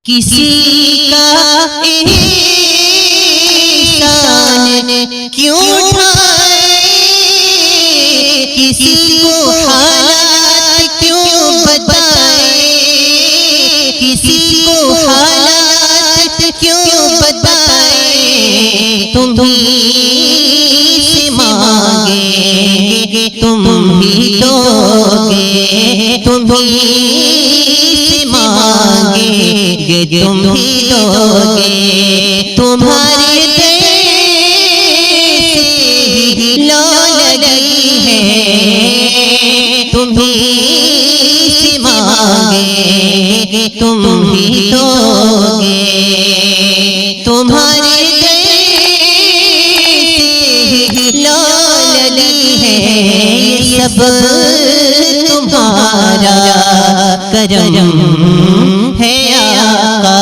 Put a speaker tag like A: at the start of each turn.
A: کسی کا احسان کیوں اٹھائے، کسی کو حالات کیوں بتائے، کسی کو حالات کیوں بتائے، تم ہی سے مانگے گے تم ہی دو گے، تم ہی سے مانگے گے تم ہی دو گے، تمہارے دل سے لو لگی ہے، تم ہی سے مانگے گے تم ہی دو گے، تمہارے دل سے لو لگی ہے، سب تمہارا کرم ہے آقا۔